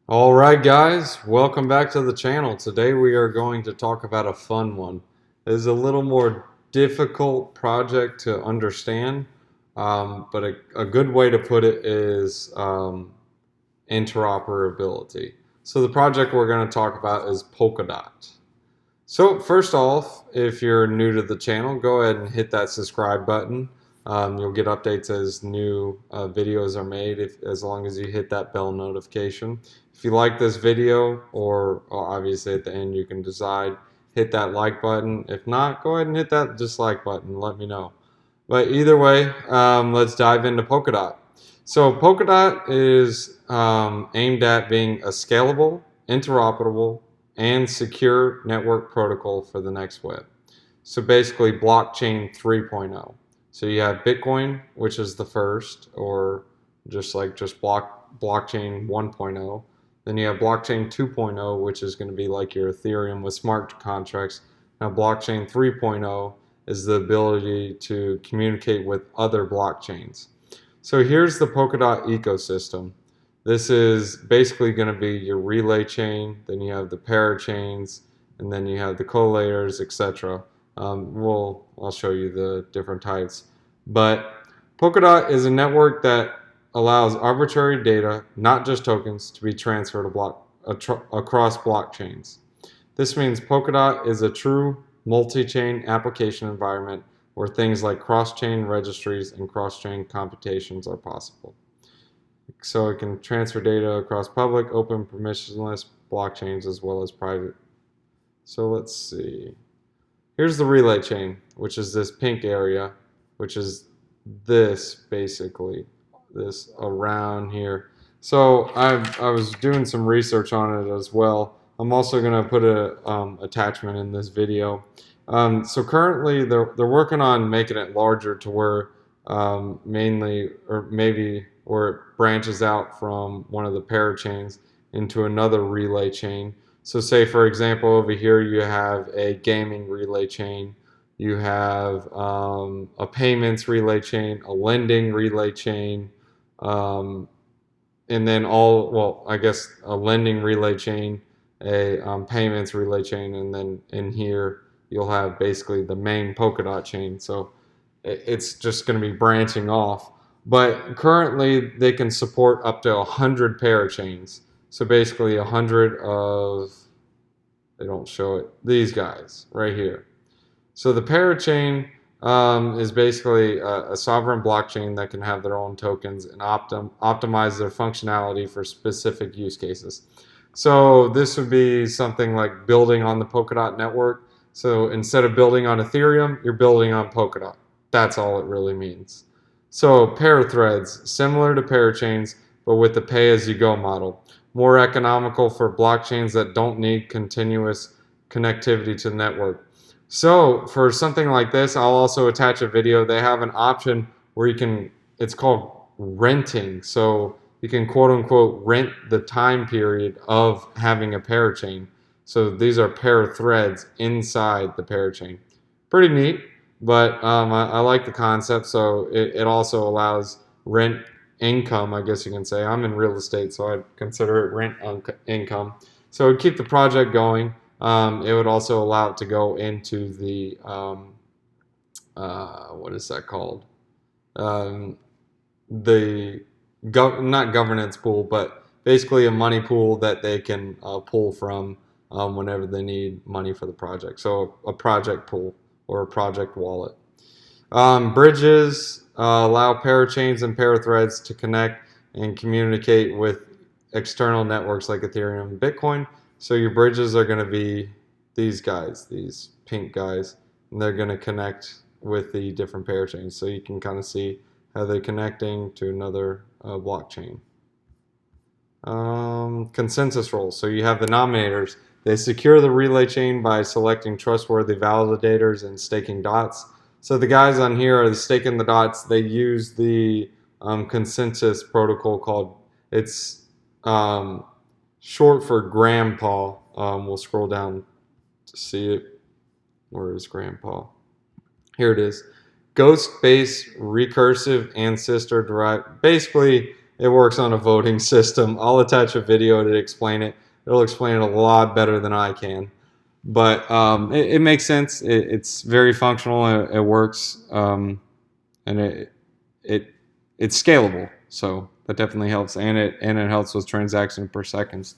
Alright guys, welcome back to the channel. Today we are going to talk about a fun one. It is a little more difficult project to understand, but a good way to put it is interoperability. So the project we're going to talk about is Polkadot. So first off, if you're new to the channel, go ahead and hit that subscribe button. You'll get updates as new videos are made as long as you hit that bell notification. If you like this video, or obviously at the end you can decide, hit that like button. If not, go ahead and hit that dislike button. Let me know. But either way, let's dive into Polkadot. So Polkadot is aimed at being a scalable, interoperable, and secure network protocol for the next web. So basically blockchain 3.0. So you have Bitcoin, which is the first, or just blockchain 1.0. Then you have blockchain 2.0, which is going to be like your Ethereum with smart contracts. Now blockchain 3.0 is the ability to communicate with other blockchains. So here's the Polkadot ecosystem. This is basically going to be your relay chain, then you have the parachains, and then you have the collators, etc. I'll show you the different types. But Polkadot is a network that allows arbitrary data, not just tokens, to be transferred across blockchains. This means Polkadot is a true multi-chain application environment where things like cross-chain registries and cross-chain computations are possible. So it can transfer data across public, open, permissionless blockchains as well as private. So let's see. Here's the relay chain, which is this pink area, which is this basically, this around here. So I was doing some research on it as well. I'm also going to put a attachment in this video. So currently they're working on making it larger to where mainly, or maybe where it branches out from one of the parachains into another relay chain. So say for example over here you have a gaming relay chain, you have a payments relay chain, a lending relay chain, and then I guess a lending relay chain, a payments relay chain, and then in here you'll have basically the main Polkadot chain. So it's just going to be branching off. But currently they can support up to 100 parachains. So basically 100 of, they don't show it, these guys right here. So the parachain is basically a sovereign blockchain that can have their own tokens and optimize their functionality for specific use cases. So this would be something like building on the Polkadot network. So instead of building on Ethereum, you're building on Polkadot. That's all it really means. So pair threads, similar to parachains, but with the pay-as-you-go model. More economical for blockchains that don't need continuous connectivity to the network. So for something like this, I'll also attach a video. They have an option where you can, it's called renting. So you can quote unquote rent the time period of having a parachain. So these are pair threads inside the parachain. Pretty neat, but I like the concept. So it also allows rent income, I guess you can say. I'm in real estate, so I'd consider it rent income. So it would keep the project going. It would also allow it to go into the, what is that called? The not governance pool, but basically a money pool that they can pull from whenever they need money for the project. So a project pool or a project wallet. Bridges allow parachains and parathreads to connect and communicate with external networks like Ethereum and Bitcoin. So your bridges are going to be these guys, these pink guys, and they're going to connect with the different parachains. So you can kind of see how they're connecting to another blockchain. Consensus roles. So you have the nominators. They secure the relay chain by selecting trustworthy validators and staking dots. So the guys on here are staking the dots. They use the consensus protocol called, it's short for Grandpa. We'll scroll down to see it. Where is Grandpa? Here it is. Ghost-based recursive ancestor derived. Basically, it works on a voting system. I'll attach a video to explain it. It'll explain it a lot better than I can. But it makes sense. It's very functional. It works, and it's scalable. So that definitely helps, and it helps with transaction per second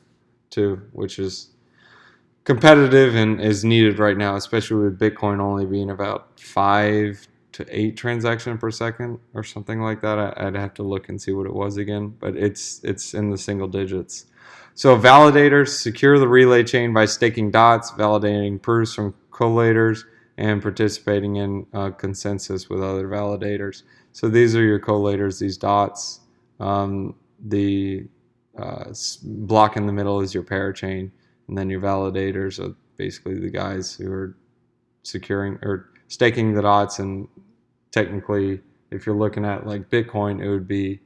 too, which is competitive and is needed right now, especially with Bitcoin only being about 5 to 8 transactions per second or something like that. I'd have to look and see what it was again, but it's in the single digits. So validators secure the relay chain by staking dots, validating proofs from collators, and participating in consensus with other validators. So these are your collators, these dots. The block in the middle is your parachain. And then your validators are basically the guys who are securing or staking the dots. And technically, if you're looking at like Bitcoin, it would be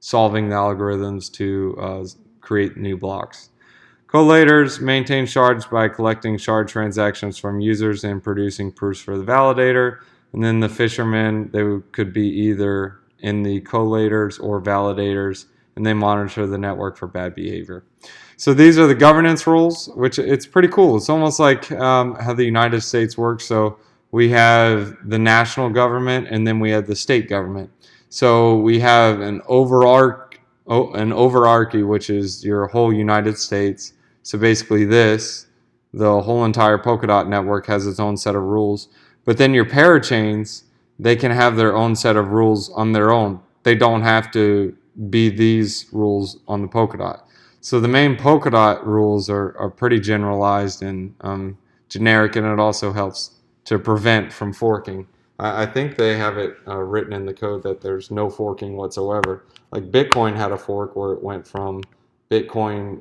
solving the algorithms to create new blocks. Collators maintain shards by collecting shard transactions from users and producing proofs for the validator. And then the fishermen, they could be either in the collators or validators, and they monitor the network for bad behavior. So these are the governance rules, which it's pretty cool. It's almost like how the United States works. So we have the national government, and then we have the state government. So we have an overarchy, which is your whole United States. So basically the whole entire Polkadot network has its own set of rules. But then your parachains, they can have their own set of rules on their own. They don't have to be these rules on the Polkadot. So the main Polkadot rules are pretty generalized and generic, and it also helps to prevent from forking. I think they have it written in the code that there's no forking whatsoever. Like Bitcoin had a fork where it went from Bitcoin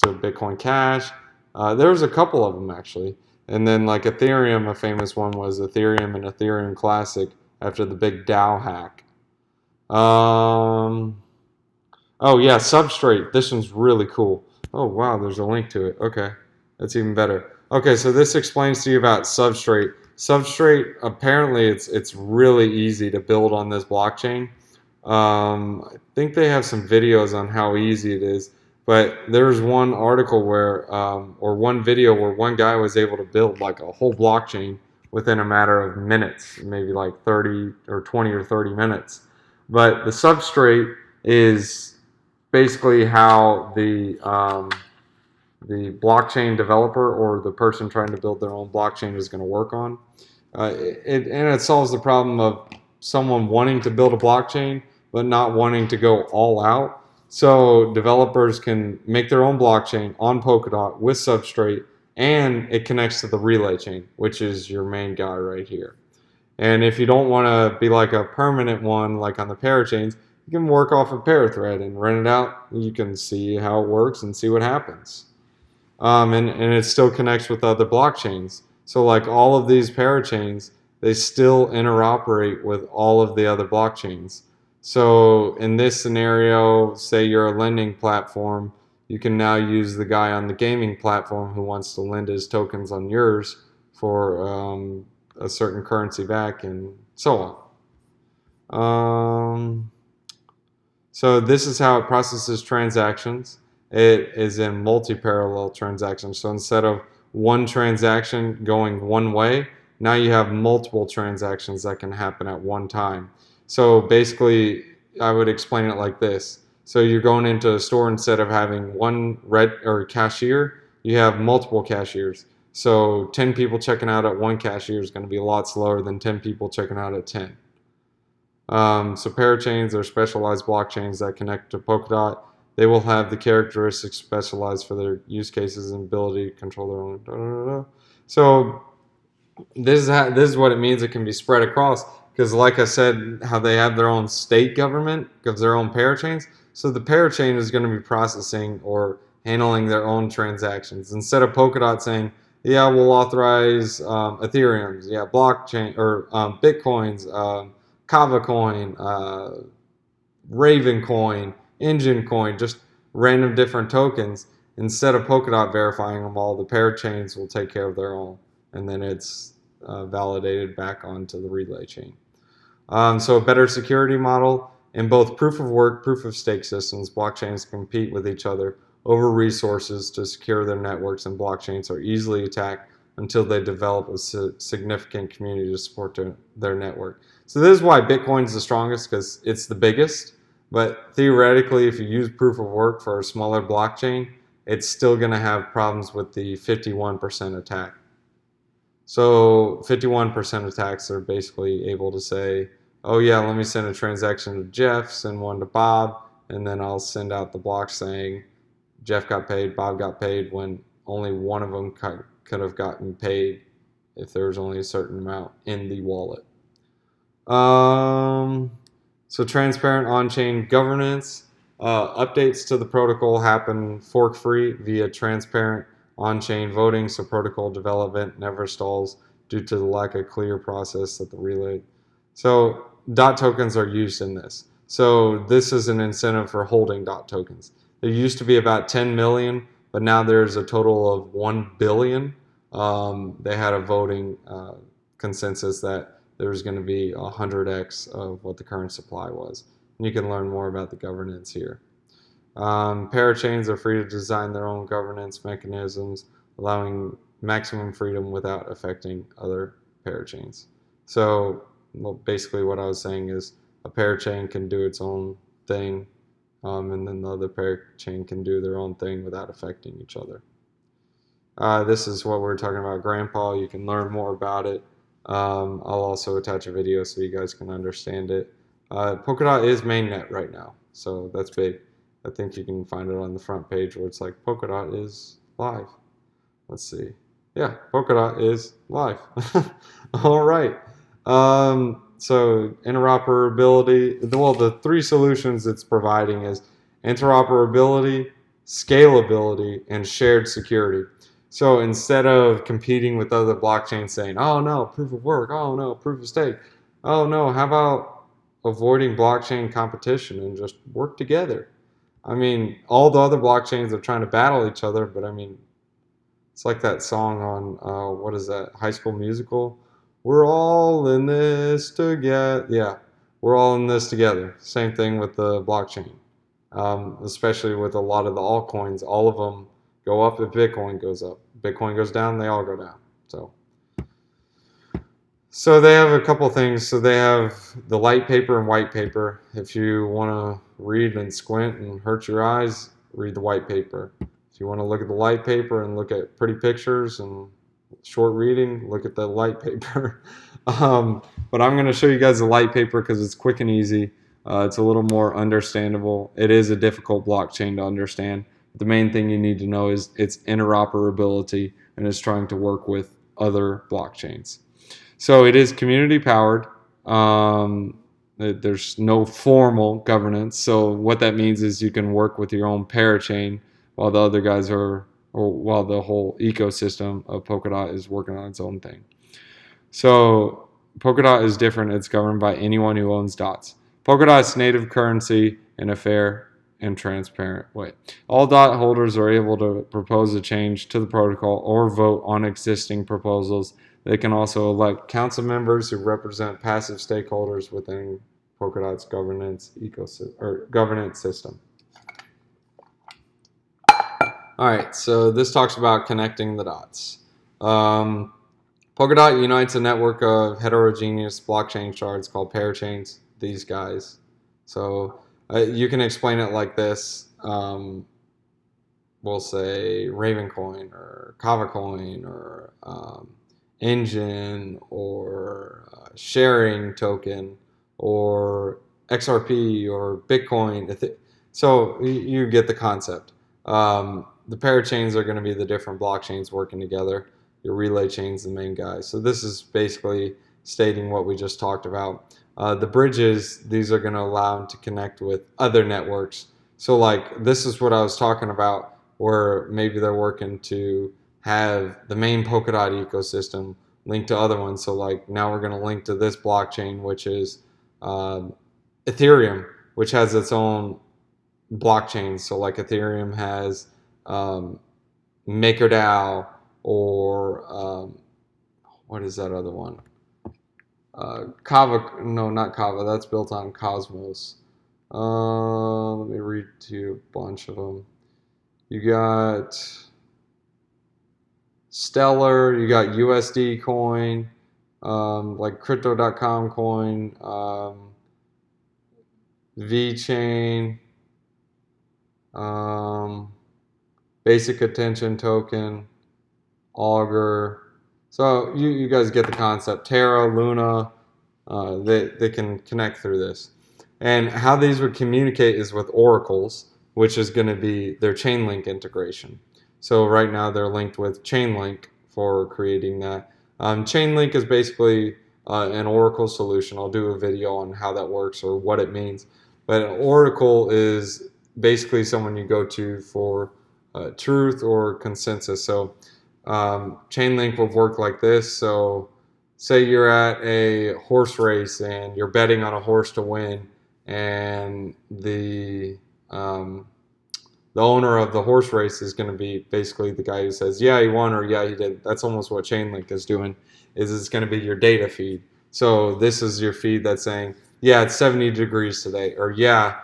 to Bitcoin Cash. There was a couple of them actually. And then like Ethereum, a famous one was Ethereum and Ethereum Classic after the big DAO hack. Oh yeah, Substrate. This one's really cool. Oh wow, there's a link to it. Okay, that's even better. Okay, so this explains to you about Substrate. Substrate, apparently it's really easy to build on this blockchain. I think they have some videos on how easy it is. But there's one article where, or one video where one guy was able to build like a whole blockchain within a matter of minutes, maybe like 30 or 20 or 30 minutes. But the Substrate is basically how the blockchain developer or the person trying to build their own blockchain is going to work on. And it solves the problem of someone wanting to build a blockchain but not wanting to go all out. So developers can make their own blockchain on Polkadot with Substrate, and it connects to the relay chain, which is your main guy right here. And if you don't want to be like a permanent one, like on the Parachains, you can work off a Parathread and rent it out. You can see how it works and see what happens. And it still connects with other blockchains. So like all of these Parachains, they still interoperate with all of the other blockchains. So in this scenario, say you're a lending platform, you can now use the guy on the gaming platform who wants to lend his tokens on yours for a certain currency back, and so on. So this is how it processes transactions. It is in multi-parallel transactions. So instead of one transaction going one way, now you have multiple transactions that can happen at one time. So basically, I would explain it like this. So you're going into a store, instead of having one cashier, you have multiple cashiers. So 10 people checking out at one cashier is going to be a lot slower than 10 people checking out at 10. So parachains are specialized blockchains that connect to Polkadot. They will have the characteristics specialized for their use cases and ability to control their own. So this is what it means. It can be spread across, because like I said, how they have their own state government of their own parachains. So the parachain is going to be processing or handling their own transactions. Instead of Polkadot saying, yeah, we'll authorize Ethereum's, yeah, blockchain, or Bitcoin's, Kava coin, Raven coin, Engine coin, just random different tokens. Instead of Polkadot verifying them all, the parachains will take care of their own, and then it's validated back onto the relay chain. So a better security model. In both proof of work, proof of stake systems, blockchains compete with each other over resources to secure their networks, and blockchains are easily attacked until they develop a significant community to support their network. So this is why Bitcoin's the strongest, because it's the biggest. But theoretically, if you use proof of work for a smaller blockchain, it's still going to have problems with the 51% attack. So 51% attacks are basically able to say, oh yeah, let me send a transaction to Jeff, send one to Bob, and then I'll send out the block saying Jeff got paid, Bob got paid, when only one of them could have gotten paid if there was only a certain amount in the wallet. So transparent on-chain governance. Updates to the protocol happen fork-free via transparent on-chain voting, so protocol development never stalls due to the lack of clear process at the relay. So DOT tokens are used in this. So this is an incentive for holding DOT tokens. There used to be about 10 million, but now there's a total of 1 billion. They had a voting consensus that there's going to be 100x of what the current supply was. And you can learn more about the governance here. Parachains are free to design their own governance mechanisms, allowing maximum freedom without affecting other parachains. So basically what I was saying is a parachain can do its own thing, and then the other parachain can do their own thing without affecting each other. This is what we're talking about, Grandpa. You can learn more about it. I'll also attach a video so you guys can understand it. Polkadot is mainnet right now, so that's big. I think you can find it on the front page where it's like Polkadot is live. Let's see. Yeah, Polkadot is live. All right. So interoperability, well, the three solutions it's providing is interoperability, scalability, and shared security. So instead of competing with other blockchains saying, oh no, proof of work, oh no, proof of stake, oh no, how about avoiding blockchain competition and just work together? I mean, all the other blockchains are trying to battle each other, but I mean, it's like that song on, what is that, High School Musical? We're all in this together. Yeah, we're all in this together. Same thing with the blockchain, especially with a lot of the altcoins. All of them go up if Bitcoin goes up. Bitcoin goes down, they all go down. So they have a couple things. So they have the light paper and white paper. If you want to read and squint and hurt your eyes, read the white paper. If you want to look at the light paper and look at pretty pictures and short reading, look at the light paper. But I'm going to show you guys the light paper because it's quick and easy. It's a little more understandable. It is a difficult blockchain to understand. The main thing you need to know is its interoperability, and it's trying to work with other blockchains. So it is community powered. There's no formal governance. So what that means is you can work with your own parachain while the other guys are, or while the whole ecosystem of Polkadot is working on its own thing. So Polkadot is different. It's governed by anyone who owns dots. Polkadot's native currency in a fair and transparent way. All dot holders are able to propose a change to the protocol or vote on existing proposals. They can also elect council members who represent passive stakeholders within Polkadot's governance ecosystem or governance system. All right, so this talks about connecting the dots. Polkadot unites a network of heterogeneous blockchain shards called parachains, these guys. So you can explain it like this. We'll say Ravencoin or Kavacoin or Engine or sharing token or XRP or Bitcoin. So you get the concept. The parachains are going to be the different blockchains working together. Your relay chain's the main guy. So this is basically stating what we just talked about. The bridges, these are going to allow them to connect with other networks. So like this is what I was talking about, where maybe they're working to have the main Polkadot ecosystem linked to other ones. So like now we're going to link to this blockchain, which is Ethereum, which has its own blockchain. So like Ethereum has MakerDAO or what is that other one? Kava, no, not Kava. That's built on Cosmos. Let me read to you a bunch of them. You got Stellar, you got USD coin, like crypto.com coin, VeChain, basic attention token, Augur. So you guys get the concept. Terra, Luna, they can connect through this. And how these would communicate is with oracles, which is going to be their Chainlink integration. So right now they're linked with Chainlink for creating that. Chainlink is basically an oracle solution. I'll do a video on how that works or what it means. But an oracle is basically someone you go to for truth or consensus. So Chainlink will work like this. So say you're at a horse race and you're betting on a horse to win, and the owner of the horse race is going to be basically the guy who says, yeah, he won, or yeah, he did. That's almost what Chainlink is doing, is it's going to be your data feed. So this is your feed that's saying, yeah, it's 70 degrees today, or yeah,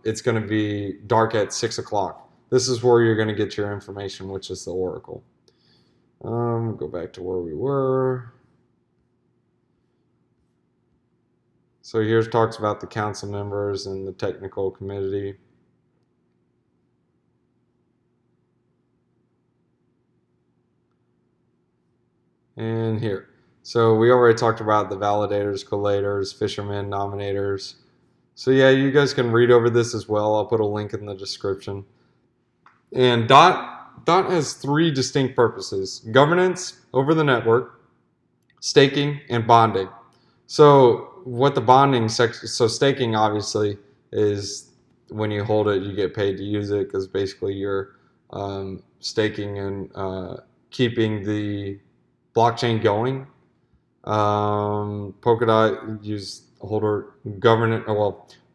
it's going to be dark at 6 o'clock. This is where you're going to get your information, which is the oracle. Go back to where we were. So here's talks about the council members and the technical committee. And here. So we already talked about the validators, collators, fishermen, nominators. So yeah, you guys can read over this as well. I'll put a link in the description. And DOT has three distinct purposes: governance over the network, staking, and bonding. So what the bonding section, so staking obviously is when you hold it, you get paid to use it, because basically you're staking and keeping the blockchain going. Polkadot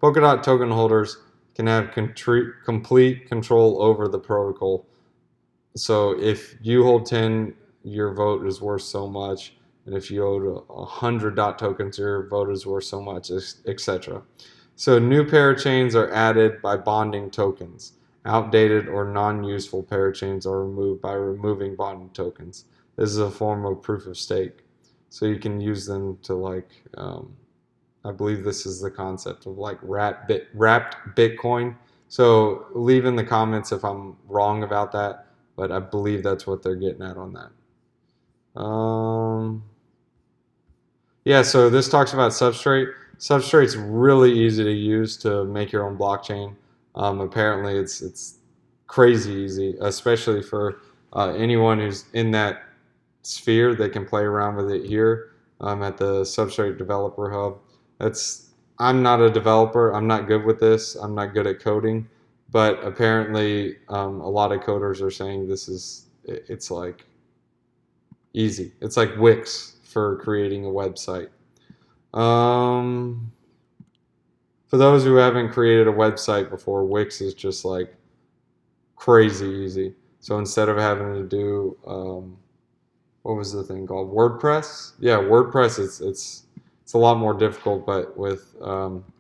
Polkadot token holders can have complete control over the protocol. So if you hold 10, your vote is worth so much. And if you owed 100 DOT tokens, your vote is worth so much, etc. So new parachains are added by bonding tokens. Outdated or non-useful parachains are removed by removing bonding tokens. This is a form of proof of stake. So you can use them to, like, I believe this is the concept of like wrapped Bitcoin. So leave in the comments if I'm wrong about that, but I believe that's what they're getting at on that. Yeah, so this talks about Substrate. Substrate's really easy to use to make your own blockchain. Apparently it's crazy easy, especially for anyone who's in that sphere. They can play around with it here at the Substrate Developer Hub. I'm not a developer. I'm not good with this. I'm not good at coding, but apparently a lot of coders are saying it's like easy. It's like Wix for creating a website. For those who haven't created a website before, Wix is just like crazy easy. So instead of having to do what was the thing called, WordPress? Yeah, WordPress. It's a lot more difficult, but with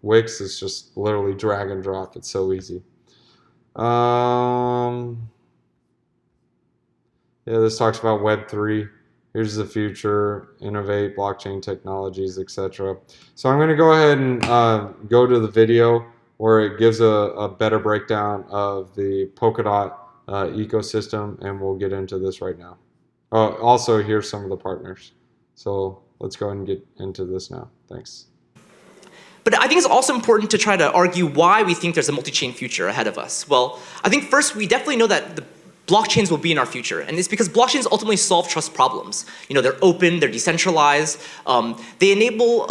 Wix, it's just literally drag and drop. It's so easy. Yeah, this talks about Web3. Here's the future, innovate, blockchain technologies, etc. So I'm going to go ahead and go to the video where it gives a better breakdown of the Polkadot ecosystem, and we'll get into this right now. Also, here's some of the partners. So let's go ahead and get into this now. Thanks. But I think it's also important to try to argue why we think there's a multi-chain future ahead of us. Well, I think first we definitely know that the blockchains will be in our future, and it's because blockchains ultimately solve trust problems. You know, they're open, they're decentralized, they enable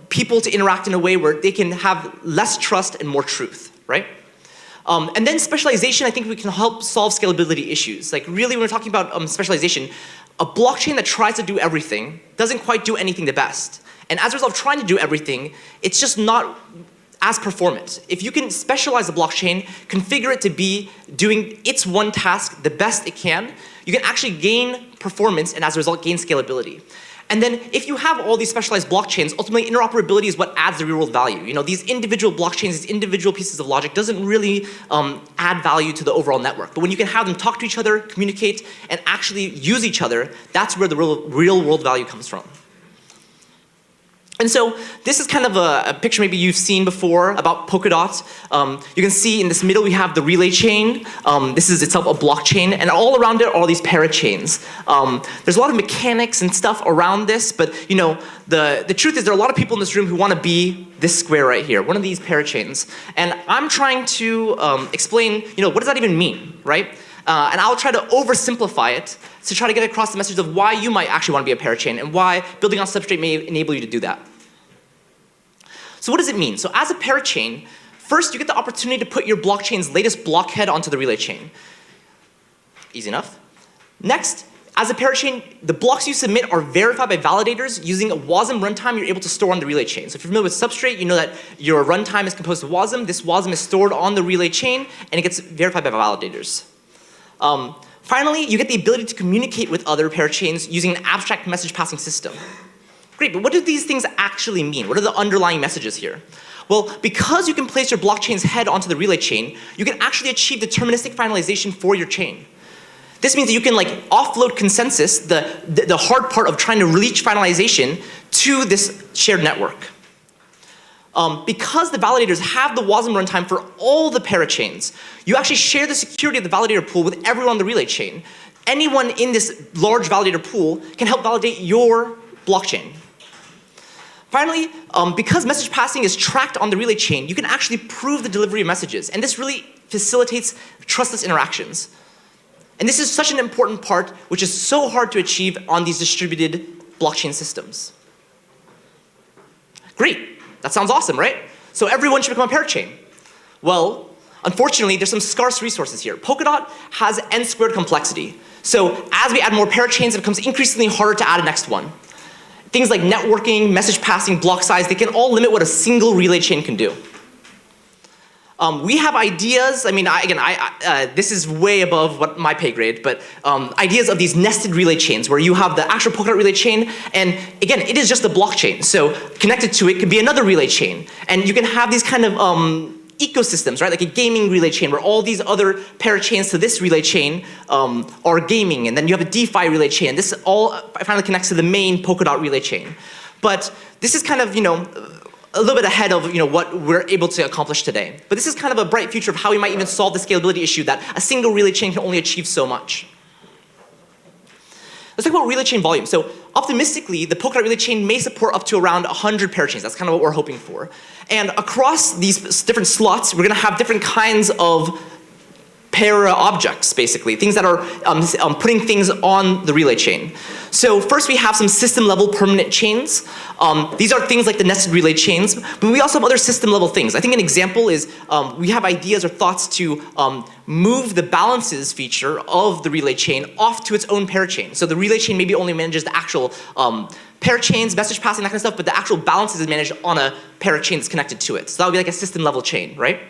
people to interact in a way where they can have less trust and more truth, right? And then specialization, I think we can help solve scalability issues. Like really, when we're talking about specialization, a blockchain that tries to do everything doesn't quite do anything the best. And as a result of trying to do everything, it's just not as performant. If you can specialize the blockchain, configure it to be doing its one task the best it can, you can actually gain performance and as a result gain scalability. And then if you have all these specialized blockchains, ultimately interoperability is what adds the real world value. You know, these individual blockchains, these individual pieces of logic doesn't really add value to the overall network. But when you can have them talk to each other, communicate, and actually use each other, that's where the real world value comes from. And so this is kind of a picture maybe you've seen before about Polkadot. You can see in this middle we have the relay chain. This is itself a blockchain, and all around it are all these parachains. There's a lot of mechanics and stuff around this, but you know, the truth is there are a lot of people in this room who want to be this square right here, one of these parachains. And I'm trying to explain, you know, what does that even mean, right? And I'll try to oversimplify it to try to get across the message of why you might actually want to be a parachain and why building on Substrate may enable you to do that. So what does it mean? So as a parachain, first you get the opportunity to put your blockchain's latest blockhead onto the relay chain. Easy enough. Next, as a parachain, the blocks you submit are verified by validators using a WASM runtime you're able to store on the relay chain. So if you're familiar with Substrate, you know that your runtime is composed of WASM. This WASM is stored on the relay chain, and it gets verified by validators. Finally, you get the ability to communicate with other parachains using an abstract message passing system. Great, but what do these things actually mean? What are the underlying messages here? Well, because you can place your blockchain's head onto the relay chain, you can actually achieve deterministic finalization for your chain. This means that you can like offload consensus, the hard part of trying to reach finalization, to this shared network. Because the validators have the WASM runtime for all the parachains, you actually share the security of the validator pool with everyone on the relay chain. Anyone in this large validator pool can help validate your blockchain. Finally, because message passing is tracked on the relay chain, you can actually prove the delivery of messages, and this really facilitates trustless interactions. And this is such an important part, which is so hard to achieve on these distributed blockchain systems. Great, that sounds awesome, right? So everyone should become a parachain. Well, unfortunately, there's some scarce resources here. Polkadot has n² complexity. So as we add more parachains, it becomes increasingly harder to add a next one. Things like networking, message passing, block size, they can all limit what a single relay chain can do. We have ideas, I mean, this is way above what my pay grade, but ideas of these nested relay chains where you have the actual Polkadot relay chain, and again, it is just a blockchain. So connected to it could be another relay chain. And you can have these kind of ecosystems, right? Like a gaming relay chain where all these other parachains to this relay chain are gaming, and then you have a DeFi relay chain. This all finally connects to the main Polkadot relay chain. But this is kind of, you know, a little bit ahead of, you know, what we're able to accomplish today. But this is kind of a bright future of how we might even solve the scalability issue that a single relay chain can only achieve so much. Let's talk about relay chain volume. So optimistically, the Polkadot relay chain may support up to around 100 parachains. That's kind of what we're hoping for. And across these different slots, we're going to have different kinds of para objects, basically, things that are putting things on the relay chain. So first we have some system level permanent chains. These are things like the nested relay chains, but we also have other system level things. I think an example is we have ideas or thoughts to move the balances feature of the relay chain off to its own parachain. So the relay chain maybe only manages the actual parachains, message passing, that kind of stuff, but the actual balances is managed on a parachain that's connected to it. So that would be like a system level chain, right?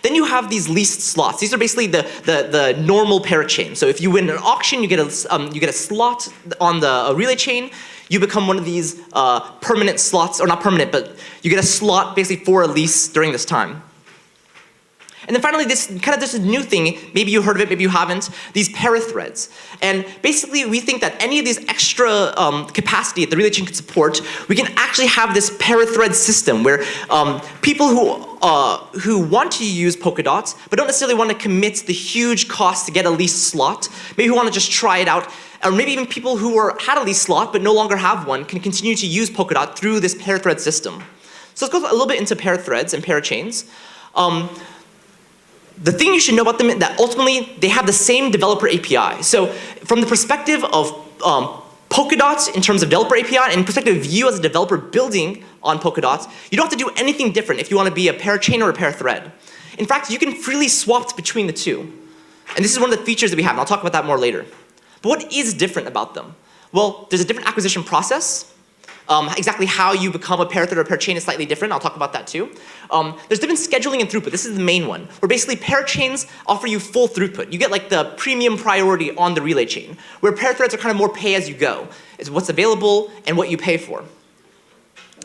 Then you have these leased slots. These are basically the normal parachain. So if you win an auction, you get a slot on the relay chain. You become one of these permanent slots, or not permanent, but you get a slot basically for a lease during this time. And then finally, this new thing, maybe you heard of it, maybe you haven't, these parathreads. And basically, we think that any of these extra capacity that the relay chain can support, we can actually have this parathread system where people who want to use Polkadot, but don't necessarily want to commit the huge cost to get a leased slot, maybe who want to just try it out, or maybe even people who had a leased slot but no longer have one can continue to use Polkadot through this parathread system. So let's go a little bit into parathreads and parachains. The thing you should know about them is that ultimately they have the same developer API. So from the perspective of Polkadot in terms of developer API and perspective of you as a developer building on Polkadot, you don't have to do anything different if you want to be a parachain or a parathread. In fact, you can freely swap between the two. And this is one of the features that we have, and I'll talk about that more later. But what is different about them? Well, there's a different acquisition process. Exactly how you become a parathread or a parachain is slightly different. I'll talk about that too. There's different scheduling and throughput. This is the main one, where basically parachains offer you full throughput. You get like the premium priority on the relay chain, where parathreads are kind of more pay as you go. It's what's available and what you pay for.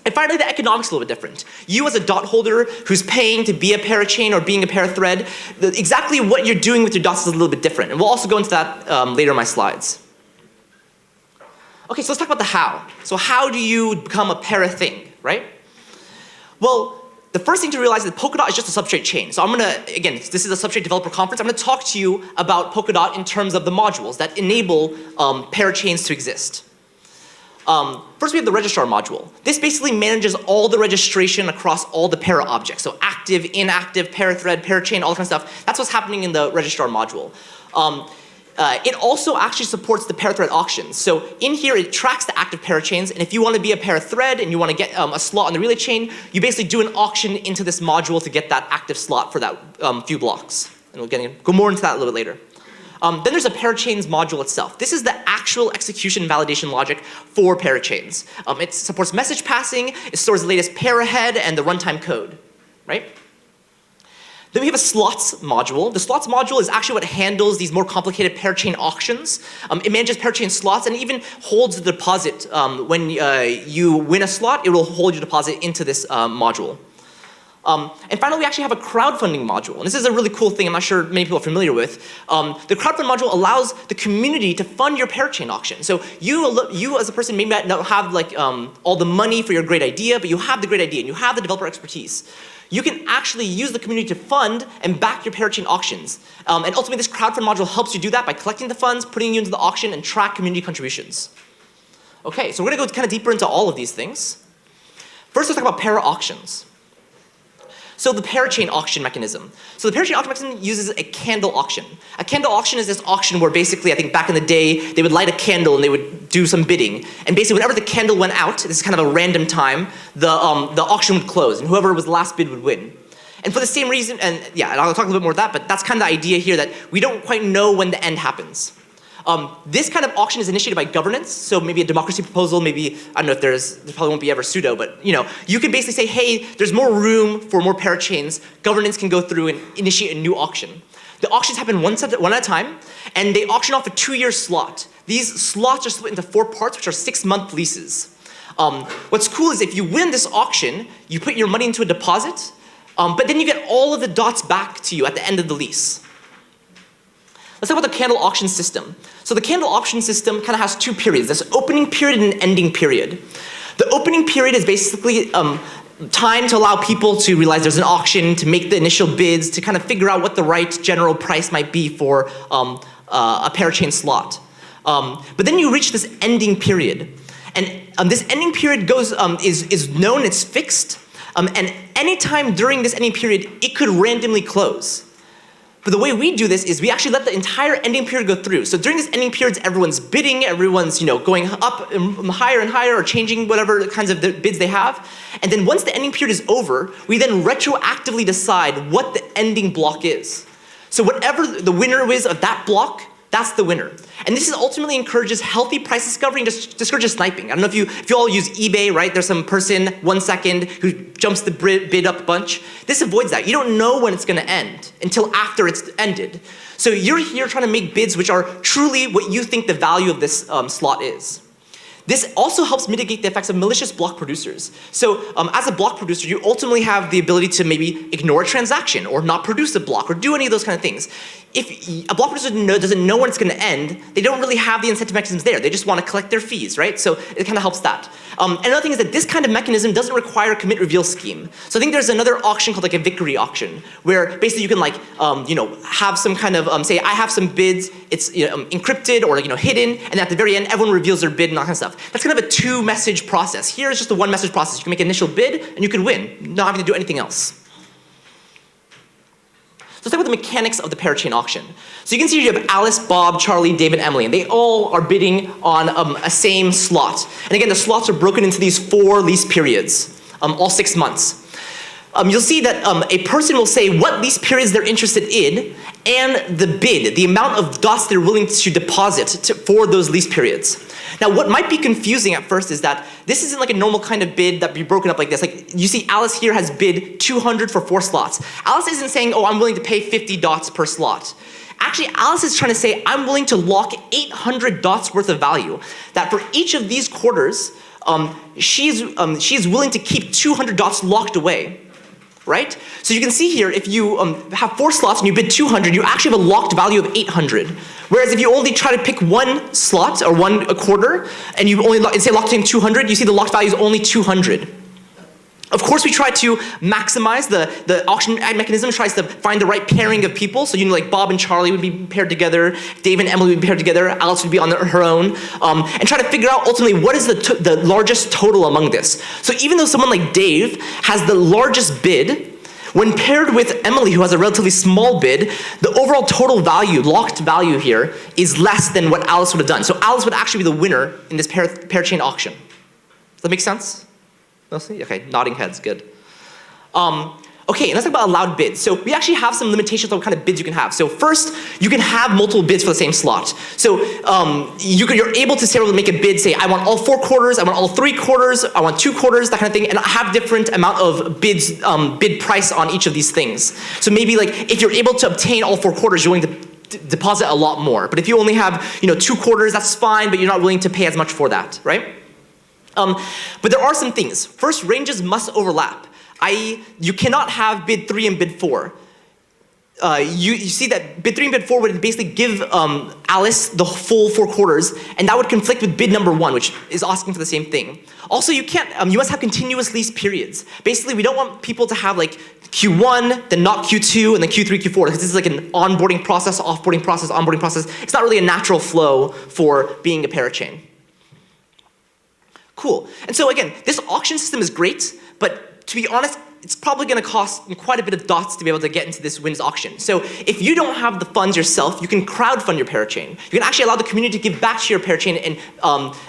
And finally, the economics are a little bit different. You as a dot holder who's paying to be a parachain or being a parathread, exactly what you're doing with your dots is a little bit different. And we'll also go into that later in my slides. Okay, so let's talk about the how. So how do you become a para-thing, right? Well, the first thing to realize is that Polkadot is just a Substrate chain. So I'm gonna, again, this is a Substrate developer conference. I'm gonna talk to you about Polkadot in terms of the modules that enable parachains to exist. First we have the registrar module. This basically manages all the registration across all the para objects. So active, inactive, parathread, parachain, all that kind of stuff. That's what's happening in the registrar module. It also actually supports the parathread auctions. So in here, it tracks the active parachains, and if you want to be a parathread and you want to get a slot on the relay chain, you basically do an auction into this module to get that active slot for that few blocks. And we'll go more into that a little bit later. Then there's a Parachains module itself. This is the actual execution validation logic for Parachains. It supports message passing, it stores the latest para head and the runtime code, right? Then we have a slots module. The slots module is actually what handles these more complicated parachain auctions. It manages parachain slots and even holds the deposit. When you win a slot, it will hold your deposit into this module. And finally, we actually have a crowdfunding module. And this is a really cool thing I'm not sure many people are familiar with. The crowdfunding module allows the community to fund your parachain auction. So you as a person may not have like all the money for your great idea, but you have the great idea and you have the developer expertise. You can actually use the community to fund and back your parachain auctions. And ultimately, this crowdfund module helps you do that by collecting the funds, putting you into the auction, and track community contributions. Okay, so we're gonna go kind of deeper into all of these things. First, let's talk about para auctions. So the parachain auction mechanism. So the parachain auction mechanism uses a candle auction. A candle auction is this auction where basically, I think back in the day, they would light a candle and they would do some bidding. And basically, whenever the candle went out, this is kind of a random time, the auction would close and whoever was last bid would win. And for the same reason, and yeah, and I'll talk a little bit more of that, but that's kind of the idea here that we don't quite know when the end happens. This kind of auction is initiated by governance, so maybe a democracy proposal, maybe, I don't know if there probably won't be ever pseudo, but you can basically say, hey, there's more room for more parachains, governance can go through and initiate a new auction. The auctions happen one at a time, and they auction off a 2-year slot. These slots are split into 4 parts, which are 6-month leases. What's cool is if you win this auction, you put your money into a deposit, but then you get all of the dots back to you at the end of the lease. Let's talk about the candle auction system. So the candle auction system kind of has 2 periods. There's an opening period and an ending period. The opening period is basically time to allow people to realize there's an auction, to make the initial bids, to kind of figure out what the right general price might be for a parachain slot. But then you reach this ending period. And this ending period is known, it's fixed, and anytime during this ending period, it could randomly close. But the way we do this is we actually let the entire ending period go through. So during this ending periods, everyone's bidding, everyone's going up and higher or changing whatever kinds of bids they have. And then once the ending period is over, we then retroactively decide what the ending block is. So whatever the winner is of that block, that's the winner. And this ultimately encourages healthy price discovery and discourages sniping. I don't know if you all use eBay, right? There's some person, 1 second, who jumps the bid up a bunch. This avoids that. You don't know when it's gonna end until after it's ended. So you're here trying to make bids which are truly what you think the value of this slot is. This also helps mitigate the effects of malicious block producers. So as a block producer, you ultimately have the ability to maybe ignore a transaction or not produce a block or do any of those kind of things. If a block producer doesn't know when it's gonna end, they don't really have the incentive mechanisms there. They just wanna collect their fees, right? So it kind of helps that. Another thing is that this kind of mechanism doesn't require a commit reveal scheme. So I think there's another auction called like a victory auction, where basically you can like, have some kind of, say I have some bids, it's encrypted or hidden, and at the very end, everyone reveals their bid and all that kind of stuff. That's kind of a 2-message process. Here is just a 1-message process. You can make an initial bid and you can win, not having to do anything else. So let's talk about the mechanics of the parachain auction. So you can see here you have Alice, Bob, Charlie, David, Emily, and they all are bidding on a same slot. And again, the slots are broken into these 4 lease periods, all 6 months. You'll see that a person will say what lease periods they're interested in and the bid, the amount of dots they're willing to deposit for those lease periods. Now, what might be confusing at first is that this isn't like a normal kind of bid that be broken up like this. Like you see Alice here has bid 200 for 4 slots. Alice isn't saying, oh, I'm willing to pay 50 dots per slot. Actually, Alice is trying to say, I'm willing to lock 800 dots worth of value. That for each of these quarters, she's willing to keep 200 dots locked away. Right? So you can see here, if you have 4 slots and you bid 200, you actually have a locked value of 800. Whereas if you only try to pick 1 slot or a quarter, and you only say locked in 200, you see the locked value is only 200. Of course, we try to maximize the auction mechanism, tries to find the right pairing of people. So like Bob and Charlie would be paired together, Dave and Emily would be paired together, Alice would be on her own, and try to figure out ultimately what is the largest total among this. So even though someone like Dave has the largest bid, when paired with Emily, who has a relatively small bid, the overall total value, locked value here, is less than what Alice would have done. So Alice would actually be the winner in this parachain auction. Does that make sense? Mostly? Okay, nodding heads, good. Okay, and let's talk about allowed bids. So we actually have some limitations on what kind of bids you can have. So first, you can have multiple bids for the same slot. So you're able to say, make a bid, say, I want all 4 quarters, I want all 3 quarters, I want 2 quarters, that kind of thing, and have different amount of bids, bid price on each of these things. So maybe like, if you're able to obtain all 4 quarters, you're willing to deposit a lot more. But if you only have 2 quarters, that's fine, but you're not willing to pay as much for that, right? But there are some things. First, ranges must overlap, i.e. you cannot have bid 3 and bid 4. You see that bid 3 and bid 4 would basically give Alice the full 4 quarters, and that would conflict with bid number 1, which is asking for the same thing. Also, you must have continuous lease periods. Basically, we don't want people to have like Q1, then not Q2, and then Q3, Q4, because this is like an onboarding process, offboarding process, onboarding process. It's not really a natural flow for being a parachain. Cool. And so again, this auction system is great, but to be honest, it's probably going to cost quite a bit of dots to be able to get into this WINS auction. So if you don't have the funds yourself, you can crowdfund your parachain. You can actually allow the community to give back to your parachain and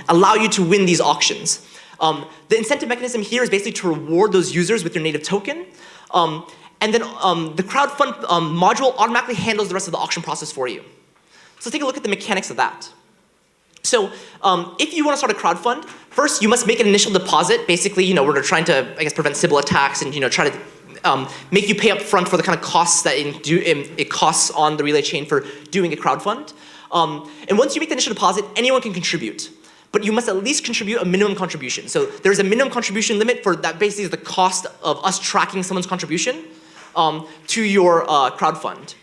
allow you to win these auctions. The incentive mechanism here is basically to reward those users with your native token. And then the crowdfund module automatically handles the rest of the auction process for you. So let's take a look at the mechanics of that. So if you want to start a crowdfund, first you must make an initial deposit. Basically, we're trying to, I guess, prevent Sybil attacks and try to make you pay up front for the kind of costs that it costs on the relay chain for doing a crowdfund. And once you make the initial deposit, anyone can contribute. But you must at least contribute a minimum contribution. So there's a minimum contribution limit for that. Basically is the cost of us tracking someone's contribution to your crowdfund.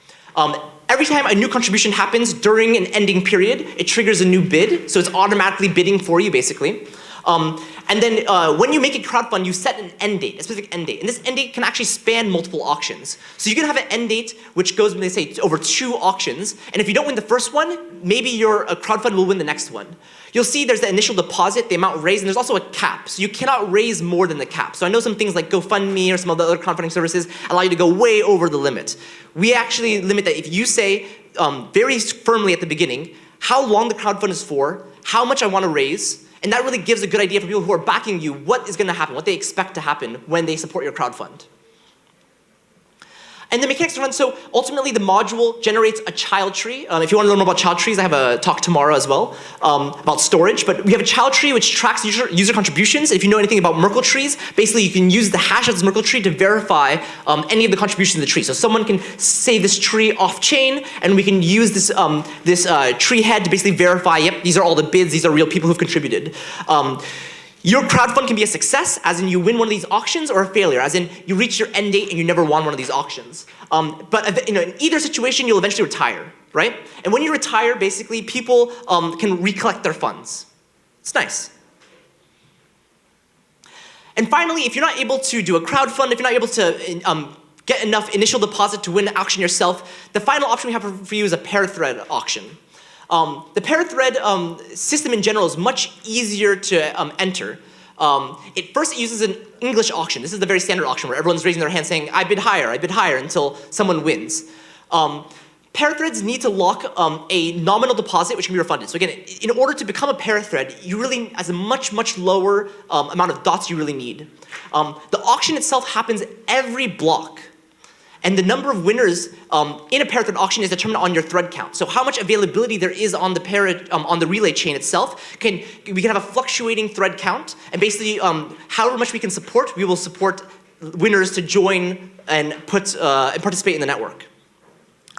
Every time a new contribution happens during an ending period, it triggers a new bid, so it's automatically bidding for you, basically. And then when you make a crowdfund, you set an end date, a specific end date. And this end date can actually span multiple auctions. So you can have an end date which goes, they say, over 2 auctions. And if you don't win the first one, maybe your crowdfund will win the next one. You'll see there's the initial deposit, the amount raised, and there's also a cap. So you cannot raise more than the cap. So I know some things like GoFundMe or some of the other crowdfunding services allow you to go way over the limit. We actually limit that if you say very firmly at the beginning how long the crowdfund is for, how much I want to raise, and that really gives a good idea for people who are backing you what is going to happen, what they expect to happen when they support your crowdfund. And the mechanics run, so ultimately the module generates a child tree. If you want to learn more about child trees, I have a talk tomorrow as well about storage. But we have a child tree which tracks user contributions. If you know anything about Merkle trees, basically you can use the hash of this Merkle tree to verify any of the contributions in the tree. So someone can say this tree off chain, and we can use this tree head to basically verify, yep, these are all the bids, these are real people who've contributed. Your crowdfund can be a success, as in you win one of these auctions, or a failure, as in you reach your end date and you never won one of these auctions. But in either situation, you'll eventually retire, right? And when you retire, basically, people can recollect their funds. It's nice. And finally, if you're not able to do a crowdfund, if you're not able to get enough initial deposit to win an auction yourself, the final option we have for you is a pair thread auction. The pair thread system in general is much easier to enter. It uses an English auction. This is the very standard auction where everyone's raising their hand saying, I bid higher, until someone wins. Pair threads need to lock a nominal deposit which can be refunded. So again, in order to become a pair thread, you really, as a much, much lower amount of dots you really need. The auction itself happens every block. And the number of winners in a pair thread auction is determined on your thread count. So how much availability there is on the relay chain itself, we can have a fluctuating thread count, and basically however much we can support, we will support winners to join and participate in the network.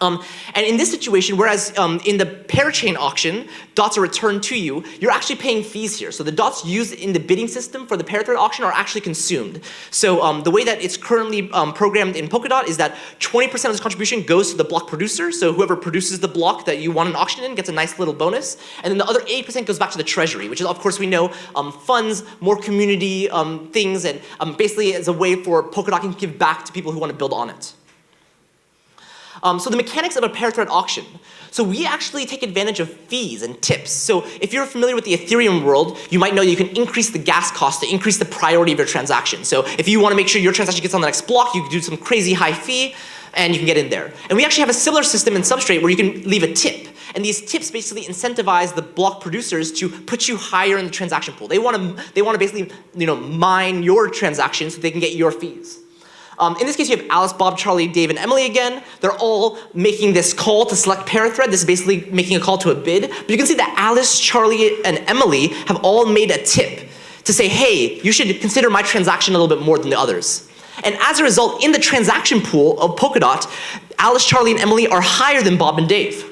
And in this situation, whereas in the Parachain auction, dots are returned to you, you're actually paying fees here. So the dots used in the bidding system for the pair thread auction are actually consumed. So the way that it's currently programmed in Polkadot is that 20% of this contribution goes to the block producer. So whoever produces the block that you want an auction in gets a nice little bonus. And then the other 80% goes back to the treasury, which is, of course, we know funds, more community things, and basically as a way for Polkadot to give back to people who want to build on it. So the mechanics of a pair thread auction. So we actually take advantage of fees and tips. So if you're familiar with the Ethereum world, you might know you can increase the gas cost to increase the priority of your transaction. So if you want to make sure your transaction gets on the next block, you can do some crazy high fee and you can get in there. And we actually have a similar system in Substrate where you can leave a tip. And these tips basically incentivize the block producers to put you higher in the transaction pool. They want to basically mine your transactions so they can get your fees. In this case, you have Alice, Bob, Charlie, Dave, and Emily again. They're all making this call to select pair thread. This is basically making a call to a bid. But you can see that Alice, Charlie, and Emily have all made a tip to say, hey, you should consider my transaction a little bit more than the others. And as a result, in the transaction pool of Polkadot, Alice, Charlie, and Emily are higher than Bob and Dave.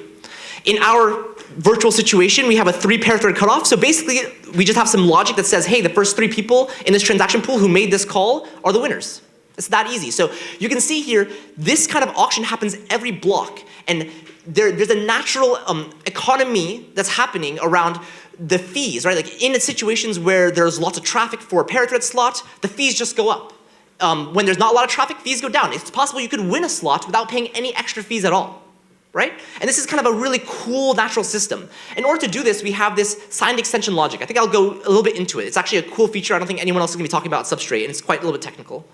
In our virtual situation, we have a 3 pair thread cutoff. So basically, we just have some logic that says, hey, the first 3 people in this transaction pool who made this call are the winners. It's that easy. So you can see here, this kind of auction happens every block. And there's a natural economy that's happening around the fees, right? Like in situations where there's lots of traffic for a pair thread slot, the fees just go up. When there's not a lot of traffic, fees go down. It's possible you could win a slot without paying any extra fees at all, right? And this is kind of a really cool natural system. In order to do this, we have this signed extension logic. I think I'll go a little bit into it. It's actually a cool feature I don't think anyone else is going to be talking about Substrate, and it's quite a little bit technical.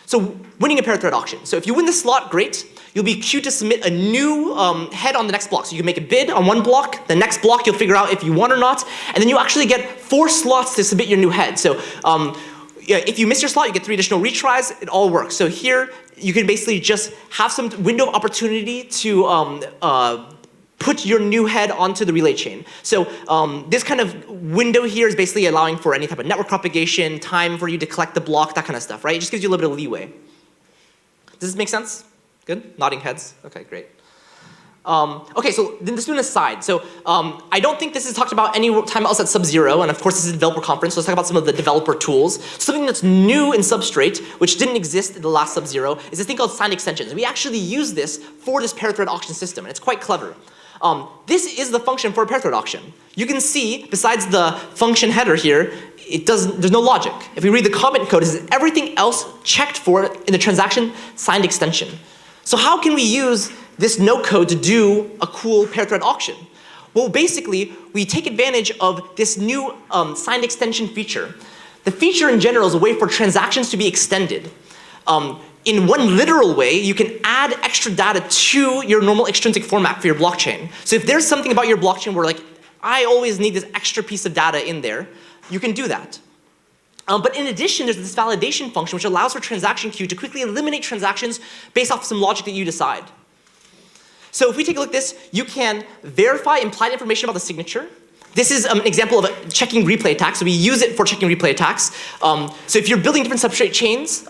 So winning a pair thread auction. So if you win the slot, great. You'll be queued to submit a new head on the next block. So you can make a bid on one block. The next block, you'll figure out if you won or not. And then you actually get 4 slots to submit your new head. So if you miss your slot, you get 3 additional retries. It all works. So here, you can basically just have some window of opportunity to put your new head onto the relay chain. So this kind of window here is basically allowing for any type of network propagation, time for you to collect the block, that kind of stuff, right? It just gives you a little bit of leeway. Does this make sense? Good? Nodding heads? Okay, great. Okay, so then let's do an aside. So I don't think this is talked about any time else at Sub-Zero, and of course this is a developer conference, so let's talk about some of the developer tools. Something that's new in Substrate, which didn't exist in the last Sub-Zero, is this thing called signed extensions. We actually use this for this pair thread auction system, and it's quite clever. This is the function for a pair thread auction. You can see, besides the function header here, there's no logic. If we read the comment code, it says everything else checked for in the transaction signed extension. So how can we use this no code to do a cool pair thread auction? Well, basically, we take advantage of this new signed extension feature. The feature in general is a way for transactions to be extended. In one literal way, you can add extra data to your normal extrinsic format for your blockchain. So if there's something about your blockchain where like, I always need this extra piece of data in there, you can do that. But in addition, there's this validation function which allows for transaction queue to quickly eliminate transactions based off some logic that you decide. So if we take a look at this, you can verify implied information about the signature. This is an example of a checking replay attack, so we use it for checking replay attacks. So if you're building different substrate chains,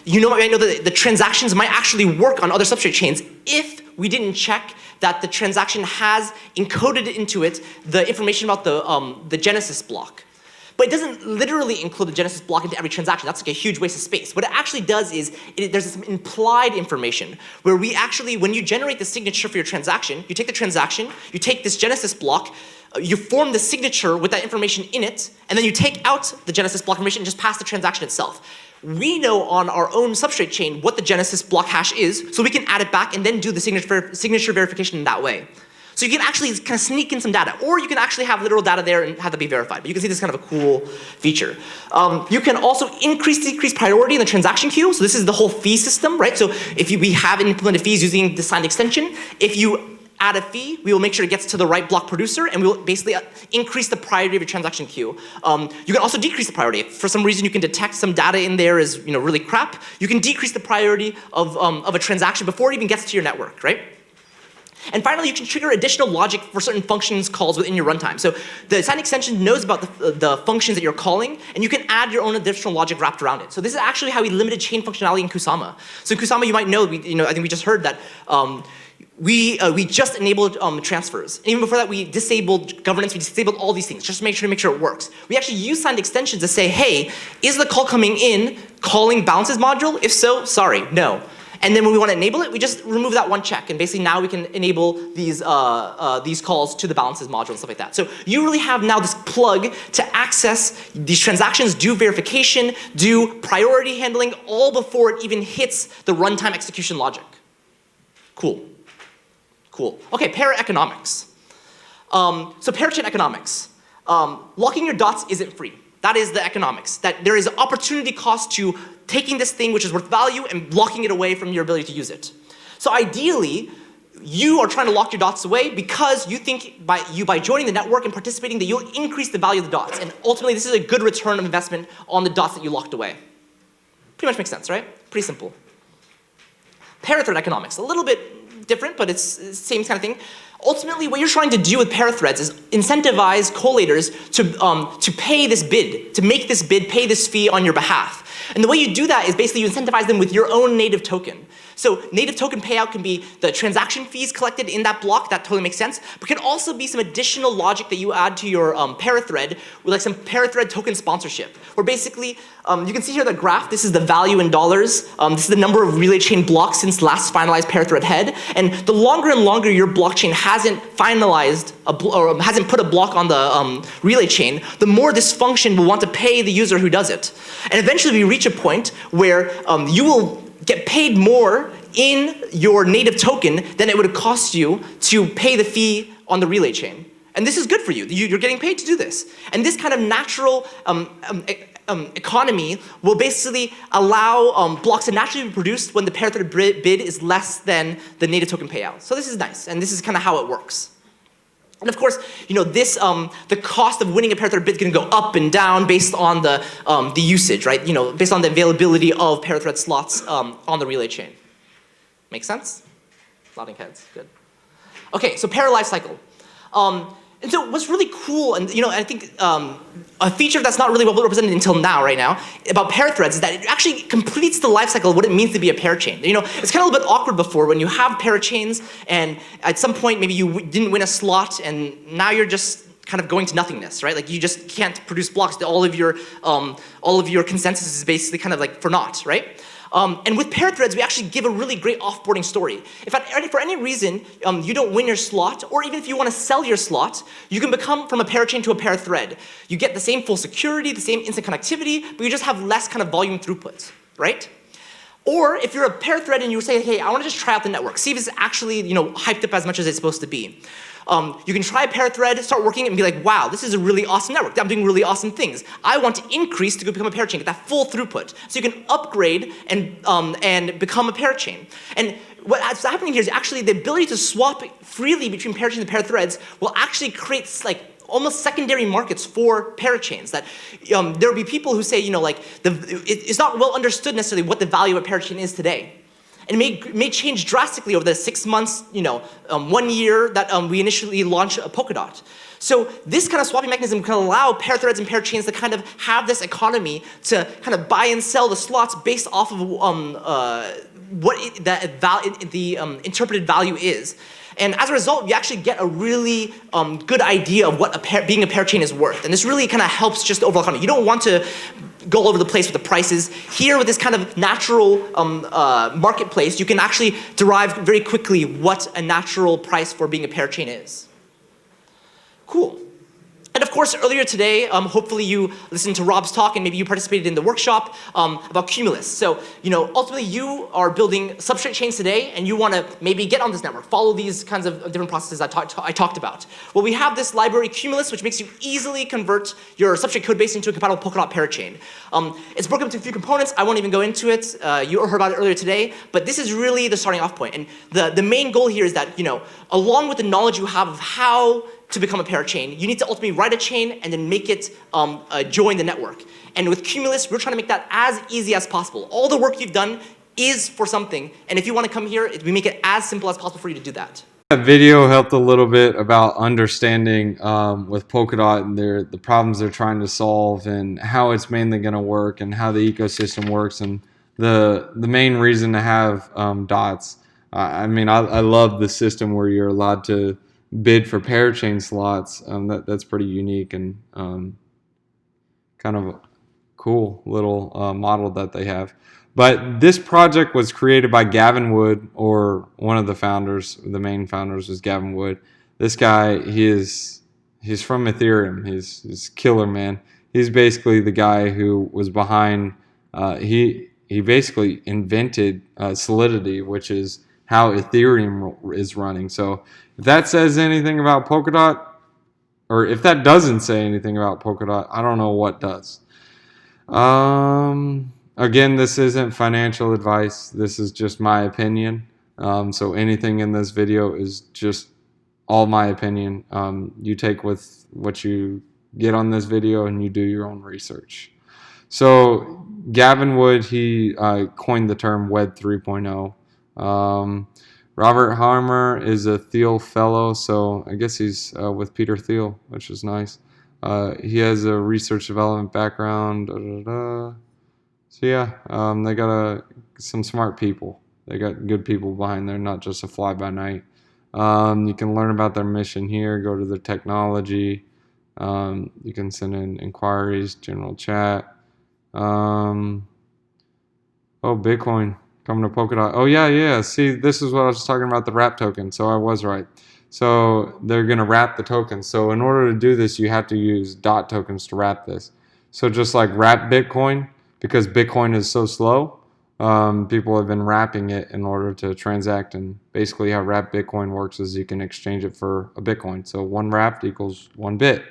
you might know that the transactions might actually work on other substrate chains if we didn't check that the transaction has encoded into it the information about the genesis block. But it doesn't literally include the genesis block into every transaction. That's like a huge waste of space. What it actually does is, there's some implied information where we actually, when you generate the signature for your transaction, you take the transaction, you take this genesis block, you form the signature with that information in it, and then you take out the genesis block information and just pass the transaction itself. We know on our own substrate chain what the genesis block hash is, so we can add it back and then do the signature verification in that way. So you can actually kind of sneak in some data, or you can actually have literal data there and have that be verified. But you can see this is kind of a cool feature. You can also decrease priority in the transaction queue. So this is the whole fee system, right? So if we have implemented fees using the signed extension, if you add a fee, we will make sure it gets to the right block producer, and we will basically increase the priority of your transaction queue. You can also decrease the priority. If for some reason you can detect some data in there is really crap, you can decrease the priority of a transaction before it even gets to your network, right? And finally, you can trigger additional logic for certain functions calls within your runtime. So the sign extension knows about the functions that you're calling, and you can add your own additional logic wrapped around it. So this is actually how we limited chain functionality in Kusama. So in Kusama, you might know, I think we just heard that we just enabled transfers. And even before that, we disabled governance, we disabled all these things just to make sure it works. We actually use signed extensions to say, hey, is the call coming in calling balances module? If so, sorry, no. And then when we want to enable it, we just remove that one check. And basically now we can enable these calls to the balances module and stuff like that. So you really have now this plug to access these transactions, do verification, do priority handling, all before it even hits the runtime execution logic. Cool. Cool. Okay, para-economics. So parachain economics. Locking your dots isn't free. That is the economics. That there is an opportunity cost to taking this thing which is worth value and blocking it away from your ability to use it. So ideally, you are trying to lock your dots away because you think by joining the network and participating that you'll increase the value of the dots. And ultimately, this is a good return of investment on the dots that you locked away. Pretty much makes sense, right? Pretty simple. Parathread economics, a little bit different, but it's the same kind of thing. Ultimately, what you're trying to do with parathreads is incentivize collators to pay this bid, to make this bid, pay this fee on your behalf. And the way you do that is basically you incentivize them with your own native token. So native token payout can be the transaction fees collected in that block, that totally makes sense, but can also be some additional logic that you add to your parathread with like some parathread token sponsorship, where basically, you can see here the graph, this is the value in dollars, this is the number of relay chain blocks since last finalized parathread head, and the longer and longer your blockchain hasn't finalized, or hasn't put a block on the relay chain, the more this function will want to pay the user who does it. And eventually we reach a point where you will get paid more in your native token than it would cost you to pay the fee on the relay chain. And this is good for you. You're getting paid to do this. And this kind of natural economy will basically allow blocks to naturally be produced when the parathread bid is less than the native token payout. So this is nice, and this is kind of how it works. And of course, this the cost of winning a parathread bid is going to go up and down based on the usage, right? Based on the availability of parathread slots on the relay chain. Make sense? Nodding heads, good. Okay, so para life cycle. And so what's really cool, and I think a feature that's not really well represented until now, right now, about parathreads is that it actually completes the lifecycle of what it means to be a parachain. It's kind of a little bit awkward before when you have parachains, and at some point maybe you didn't win a slot, and now you're just kind of going to nothingness, right? Like you just can't produce blocks. All of your consensus is basically kind of like for naught, right? And with parathreads, we actually give a really great offboarding story. If for any reason you don't win your slot, or even if you want to sell your slot, you can become from a parachain to a parathread. You get the same full security, the same instant connectivity, but you just have less kind of volume throughput, right? Or if you're a parathread and you say, hey, I want to just try out the network, see if it's actually hyped up as much as it's supposed to be. You can try a parathread, start working, and be like, wow, this is a really awesome network. I'm doing really awesome things. I want to increase to become a parachain, get that full throughput. So you can upgrade and become a parachain. And what's happening here is actually the ability to swap freely between parachains and parathreads will actually create almost secondary markets for parachains. That there will be people who say, it's not well understood necessarily what the value of a parachain is today. And it may change drastically over the 6 months, 1 year that we initially launched Polkadot. So this kind of swapping mechanism can allow parathreads and parachains to kind of have this economy to kind of buy and sell the slots based off of what the interpreted value is. And as a result, you actually get a really good idea of what being a parachain is worth. And this really kind of helps just the overall economy. You don't want to go all over the place with the prices. Here, with this kind of natural marketplace, you can actually derive very quickly what a natural price for being a parachain is. Cool. And of course, earlier today, hopefully you listened to Rob's talk and maybe you participated in the workshop about Cumulus. So, ultimately you are building Substrate chains today and you want to maybe get on this network, follow these kinds of different processes I talked about. Well, we have this library Cumulus, which makes you easily convert your Substrate code base into a compatible Polkadot Parachain. It's broken into a few components. I won't even go into it. You heard about it earlier today, but this is really the starting off point. And the main goal here is that, along with the knowledge you have of how to become a parachain, you need to ultimately write a chain and then make it join the network. And with Cumulus, we're trying to make that as easy as possible. All the work you've done is for something, and if you want to come here, we make it as simple as possible for you to do that. That video helped a little bit about understanding with Polkadot and the problems they're trying to solve and how it's mainly going to work and how the ecosystem works and the main reason to have dots. I love the system where you're allowed to bid for parachain slots. That's pretty unique and kind of a cool little model that they have. But this project was created by Gavin Wood, or one of the founders. The main founders was Gavin Wood. This guy, he's from Ethereum. He's killer, man. He's basically the guy who was behind. He basically invented Solidity, which is how Ethereum is running. So if that says anything about Polkadot, or if that doesn't say anything about Polkadot, I don't know what does. Again, this isn't financial advice. This is just my opinion. So anything in this video is just all my opinion. You take with what you get on this video and you do your own research. So Gavin Wood, he coined the term Web 3.0. Robert Harmer is a Thiel Fellow, so I guess he's with Peter Thiel, which is nice. He has a research development background. So yeah, they got some smart people. They got good people behind there, not just a fly-by-night. You can learn about their mission here. Go to their technology. You can send in inquiries, general chat. Oh, Bitcoin coming to Polkadot. Oh yeah. See, this is what I was talking about, the wrap token. So I was right. So they're going to wrap the tokens. So in order to do this, you have to use dot tokens to wrap this. So just like wrap Bitcoin, because Bitcoin is so slow, people have been wrapping it in order to transact. And basically how wrap Bitcoin works is you can exchange it for a Bitcoin. So one wrapped equals one bit,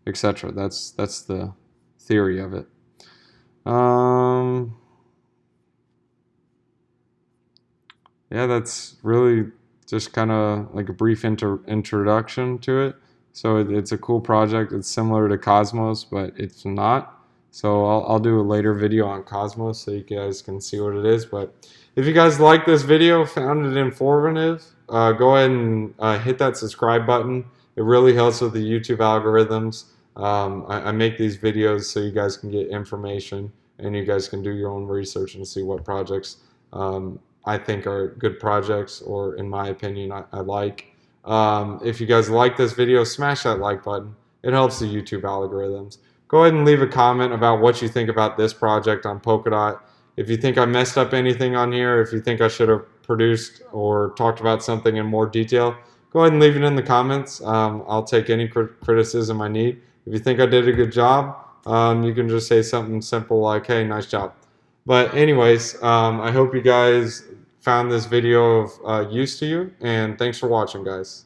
etc. That's the theory of it. Yeah, that's really just kind of like a brief introduction to it. So it's a cool project. It's similar to Cosmos, but it's not. So I'll do a later video on Cosmos so you guys can see what it is. But if you guys like this video, found it informative, go ahead and hit that subscribe button. It really helps with the YouTube algorithms. I make these videos so you guys can get information and you guys can do your own research and see what projects I think are good projects, or in my opinion, I like. If you guys like this video, smash that like button. It helps the YouTube algorithms. Go ahead and leave a comment about what you think about this project on Polkadot. If you think I messed up anything on here, if you think I should have produced or talked about something in more detail, go ahead and leave it in the comments. I'll take any criticism I need. If you think I did a good job, you can just say something simple like, hey, nice job. But anyways, I hope you guys found this video of use to you, and thanks for watching, guys.